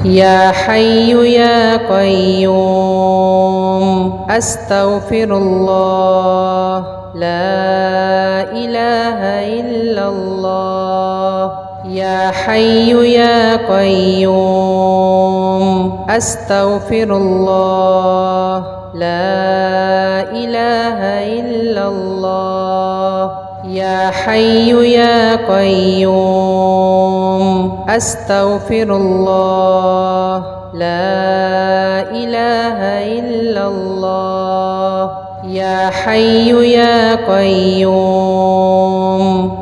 يا حي يا قيوم أستغفر الله لا إله إلا الله يا حي يا قيوم أستغفر الله لا إله إلا الله يا حي يا قيوم أستغفر الله لا إله إلا الله يا حي يا قيوم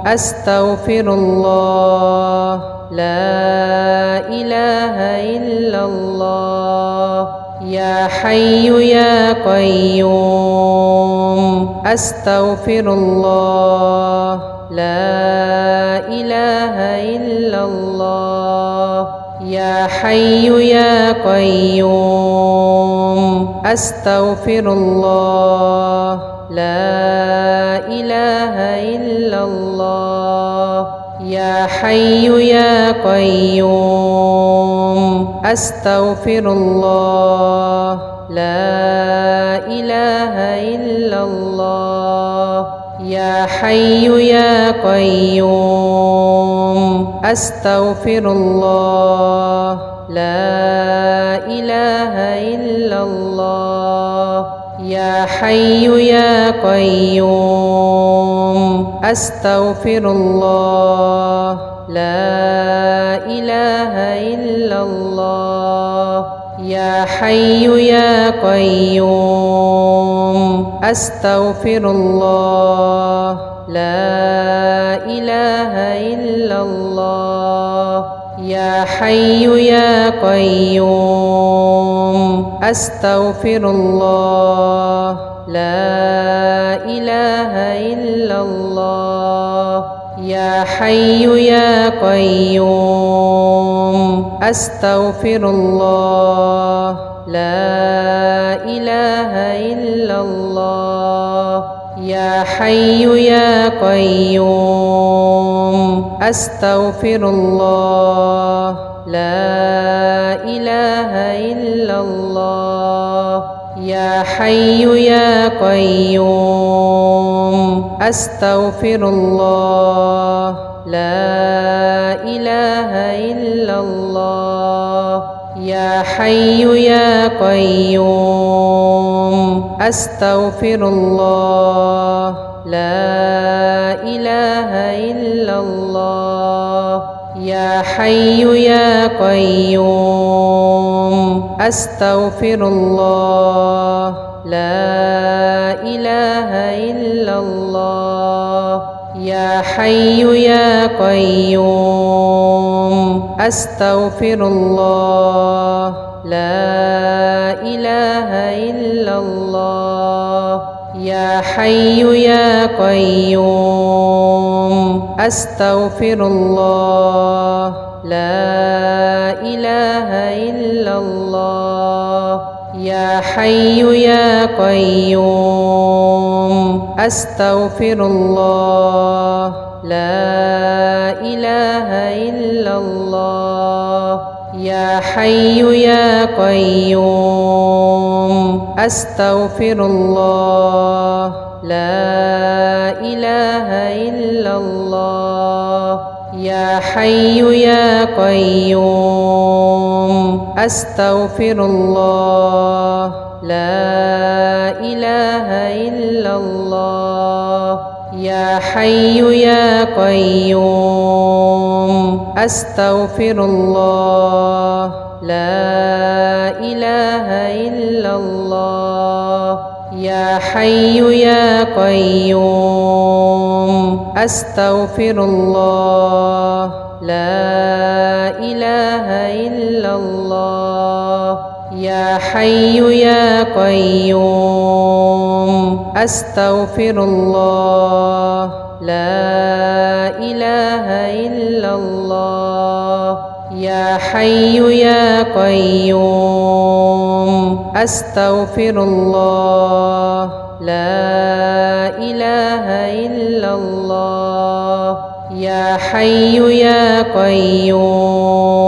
أستغفر الله لا إله إلا الله يا حي يا قيوم أستغفر الله لا إله إلا الله يا حي يا قيوم أستغفر الله لا إله إلا الله يا حي يا قيوم أستغفر الله لا إله إلا الله يا حي يا قيوم أستغفر الله لا إله إلا الله يا حي يا قيوم أستغفر الله لا إله إلا الله يا حي يا قيوم أستغفر الله لا إله إلا الله يا حي يا قيوم أستغفر الله لا إله إلا الله يا حي يا قيوم أستغفر الله لا إله إلا الله يا حي يا قيوم أستغفر الله لا إله إلا الله يا حي يا قيوم أستغفر الله لا إله إلا الله يا حي يا قيوم أستغفر الله لا إله إلا الله يا حي يا قيوم أستغفر الله لا إله إلا الله يا حي يا قيوم أستغفر الله لا إله إلا الله يا حي يا قيوم أستغفر الله لا إله إلا الله يا حي يا قيوم أستغفر الله لا إله إلا الله يا حي يا قيوم أستغفر الله لا إله إلا الله يا حي يا قيوم أستغفر الله لا إله إلا الله يا حي يا قيوم أستغفر الله لا إله إلا الله يا حي يا قيوم أستغفر الله لا إله إلا الله يا حي يا قيوم أستغفر الله لا إله إلا الله يا حي يا قيوم أستغفر الله لا إله إلا الله يا حي يا قيوم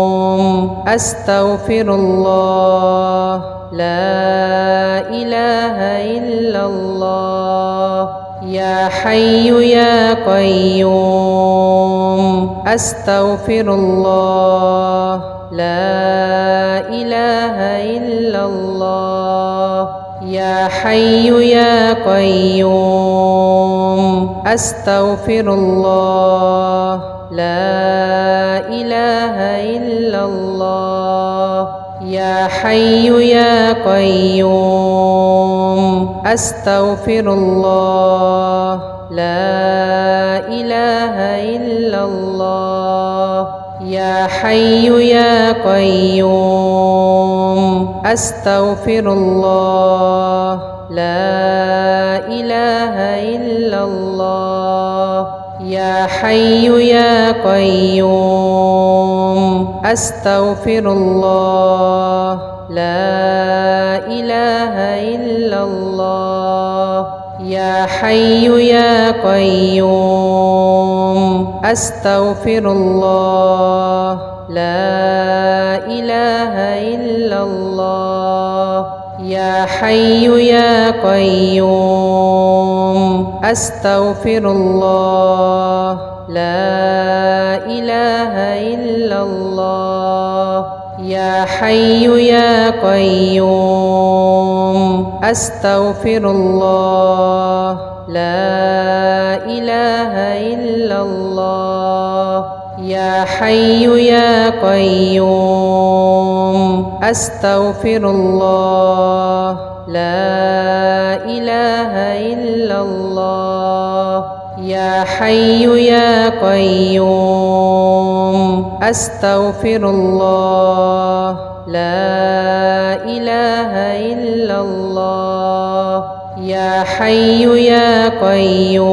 أستغفر الله لا إله إلا الله يا حي يا قيوم أستغفر الله لا إله إلا الله يا حي يا قيوم أستغفر الله لا إله إلا الله يا حي يا قيوم أستغفر الله لا إله إلا الله يا حي يا قيوم أستغفر الله لا إله إلا الله يا حي يا قيوم أستغفر الله لا إله إلا الله يا حي يا قيوم أستغفر الله لا إله إلا الله يا حي يا قيوم أستغفر الله لا إله إلا الله يا حي يا قيوم أستغفر الله لا إله إلا الله يا حي يا قيوم أستغفر الله لا إله إلا الله يا حي يا قيوم أستغفر الله لا إله إلا الله يا حي يا قيوم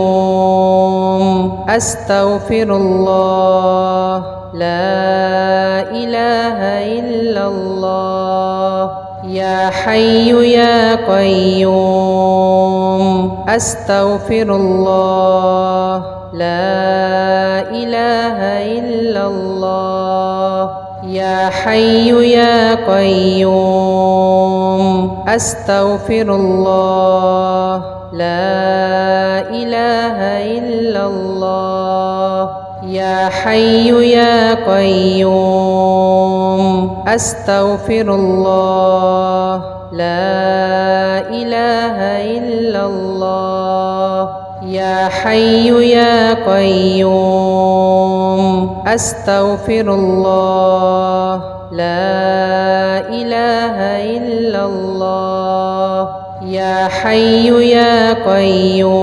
أستغفر الله لا إله إلا الله يا حي يا قيوم أستغفر الله لا إله إلا الله يا حي يا قيوم أستغفر الله لا إله إلا الله يا حي يا قيوم أستغفر الله لا إله إلا الله يا حي يا قيوم أستغفر الله لا إله إلا الله يا حي يا قيوم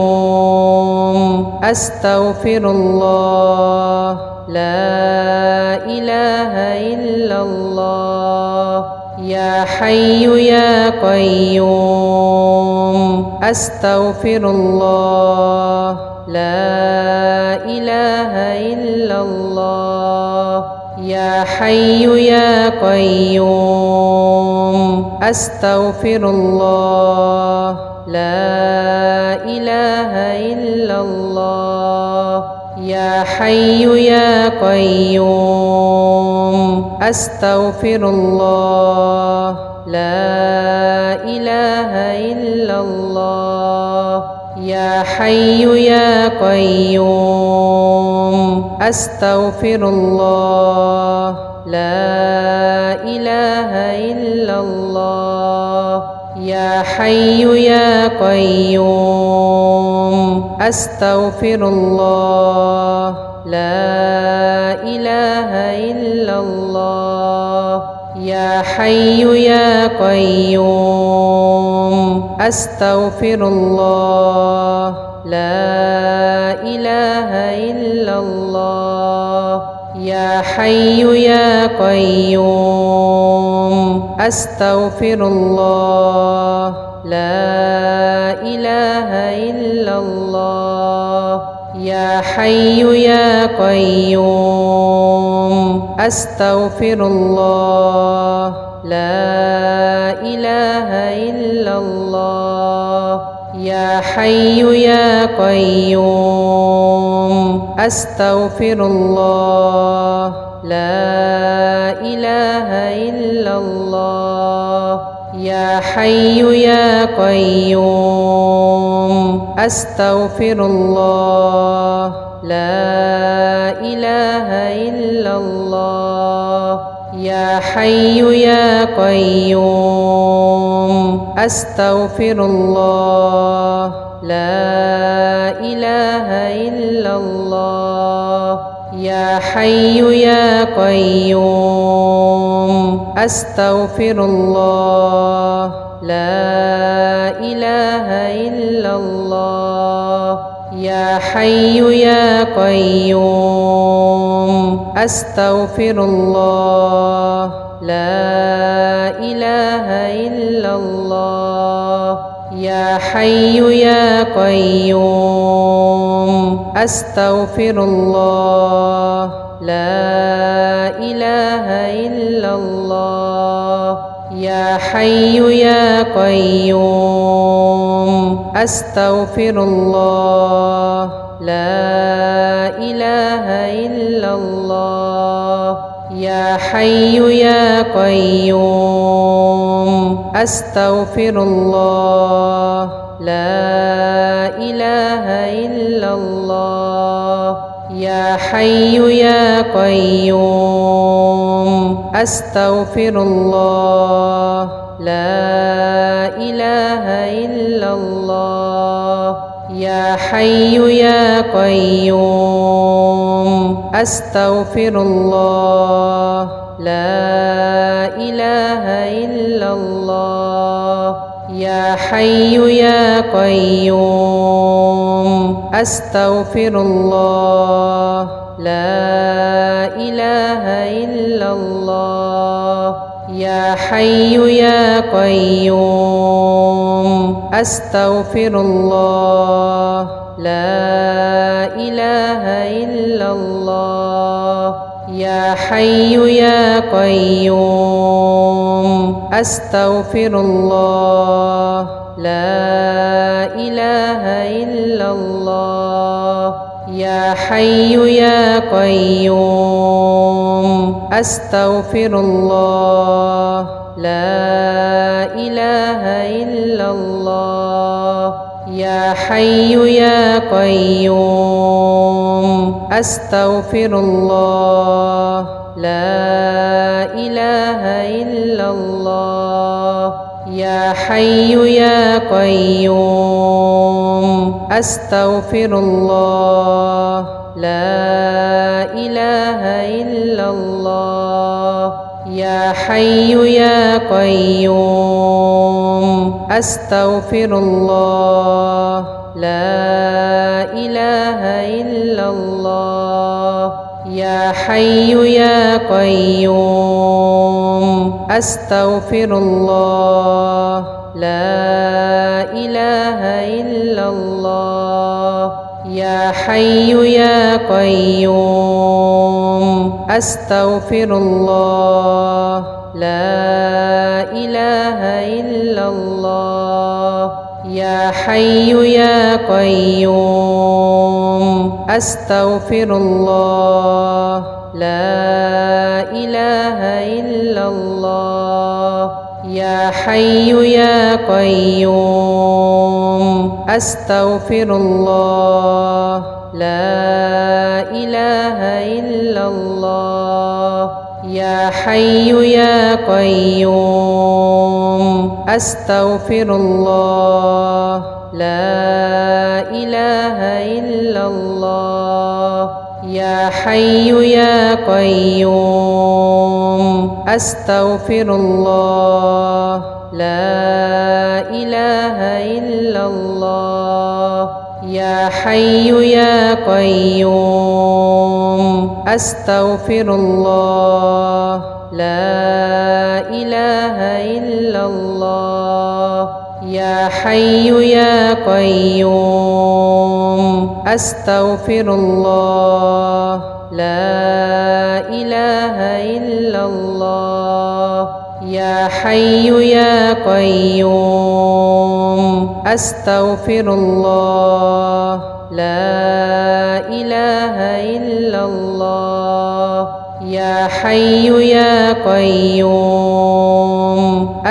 أستغفر الله لا إله إلا الله يا حي يا قيوم أستغفر الله لا إله إلا الله يا حي يا قيوم أستغفر الله لا إله إلا الله يا حي يا قيوم أستغفر الله لا إله إلا الله يا حي يا قيوم أستغفر الله لا إله إلا الله يا حي يا قيوم أستغفر الله لا إله إلا الله يا حي يا قيوم أستغفر الله لا إله إلا الله يا حي يا قيوم أستغفر الله لا إله إلا الله يا حي يا قيوم أستغفر الله لا إله إلا الله يا حي يا قيوم أستغفر الله لا إله الله يا حي يا قيوم أستغفر الله لا إله إلا الله يا حي يا قيوم أستغفر الله لا إله إلا الله يا حي يا قيوم أستغفر الله لا إله إلا الله يا حي يا قيوم أستغفر الله لا إله إلا الله يا حي يا قيوم أستغفر الله لا إله إلا الله يا حي يا قيوم أستغفر الله لا إله إلا الله يا حي يا قيوم أستغفر الله لا إله إلا الله يا حي يا قيوم أستغفر الله لا إله إلا الله يا حي يا قيوم أستغفر الله لا إله إلا الله يا حي يا قيوم أستغفر الله لا إله إلا الله يا حي يا قيوم أستغفر الله لا إله إلا الله يا حي يا قيوم أستغفر الله لا إله إلا الله يا حي يا قيوم أستغفر الله لا إله إلا الله يا حي يا قيوم أستغفر الله لا إله إلا الله يا حي يا قيوم أستغفر الله لا إله إلا الله يا حي يا قيوم أستغفر الله لا إله إلا الله يا حي يا قيوم أستغفر الله لا إله إلا الله يا حي يا قيوم أستغفر الله لا إله إلا الله يا حي يا قيوم أستغفر الله لا إله إلا الله يا حي يا قيوم أستغفر الله لا إله إلا الله يا حي يا قيوم أستغفر الله لا إله إلا الله يا حي يا قيوم أستغفر الله لا إله إلا الله يا حي يا قيوم أستغفر الله لا إله إلا الله يا حي يا قيوم أستغفر الله لا إله إلا الله يا حي يا قيوم أستغفر الله لا إله إلا الله يا حي يا قيوم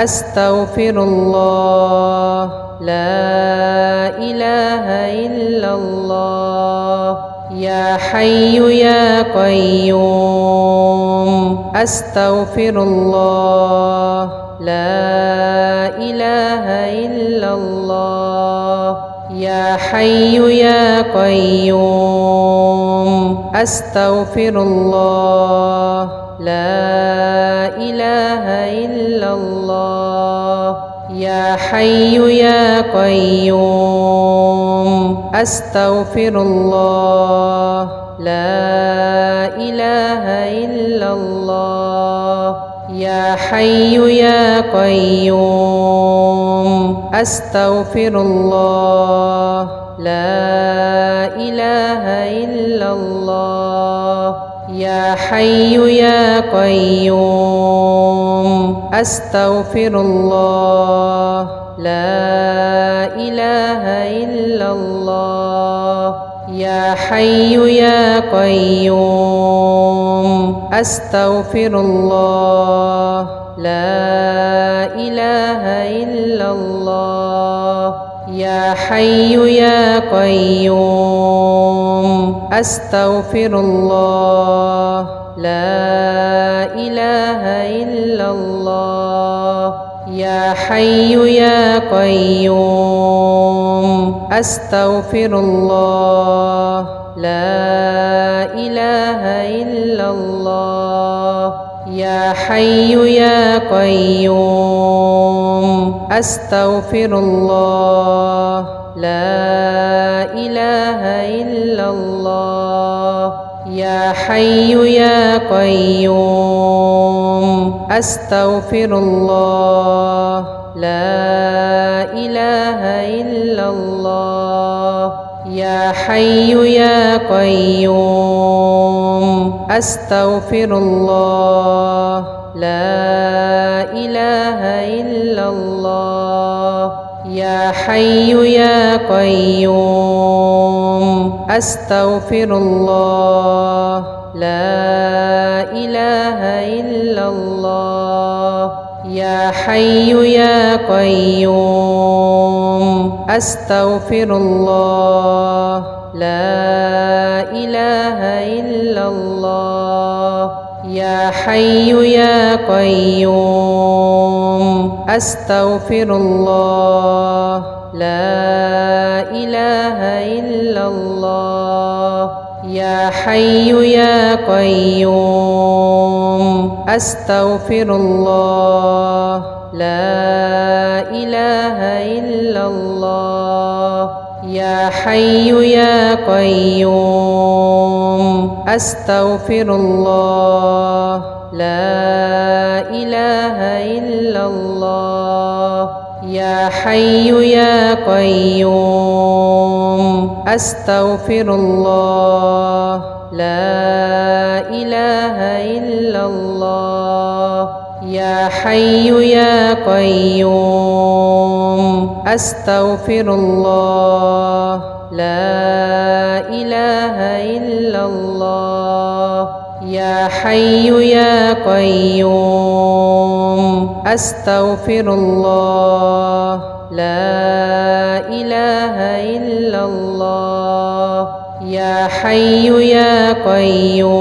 أستغفر الله لا إله إلا الله يا حي يا قيوم أستغفر الله لا إله إلا الله يا حي يا قيوم أستغفر الله لا إله إلا الله يا حي يا قيوم أستغفر الله لا إله إلا الله يا حي يا قيوم أستغفر الله لا إله إلا الله يا حي يا قيوم أستغفر الله لا إله إلا الله يا حي يا قيوم أستغفر الله لا إله إلا الله يا حي يا قيوم أستغفر الله لا إله إلا الله يا حي يا قيوم أستغفر الله لا إله إلا الله يا حي يا قيوم أستغفر الله لا إله إلا الله يا حي يا قيوم أستغفر الله لا إله إلا الله يا حي يا قيوم أستغفر الله لا إله إلا الله يا حي يا قيوم أستغفر الله لا إله إلا الله يا حي يا قيوم أستغفر الله لا إله إلا الله يا حي يا قيوم أستغفر الله لا إله إلا الله يا حي يا قيوم أستغفر الله لا إله إلا الله يا حي يا قيوم أستغفر الله لا إله إلا الله يا حي يا قيوم أستغفر الله لا إله إلا الله يا حي يا قيوم أستغفر الله لا إله إلا الله يا حي يا قيوم أستغفر الله لا إله إلا الله يا حي يا قيوم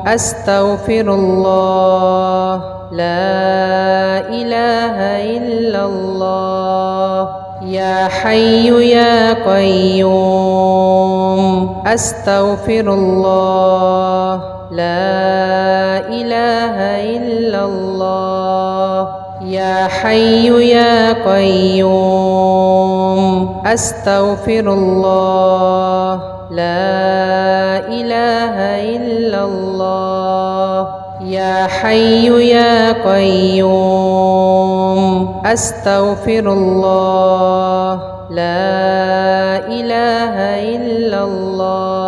أستغفر الله لا إله إلا الله يا حي يا قيوم أستغفر الله لا إله إلا الله يا حي يا قيوم أستغفر الله لا إله إلا الله يا حي يا قيوم أستغفر الله لا إله إلا الله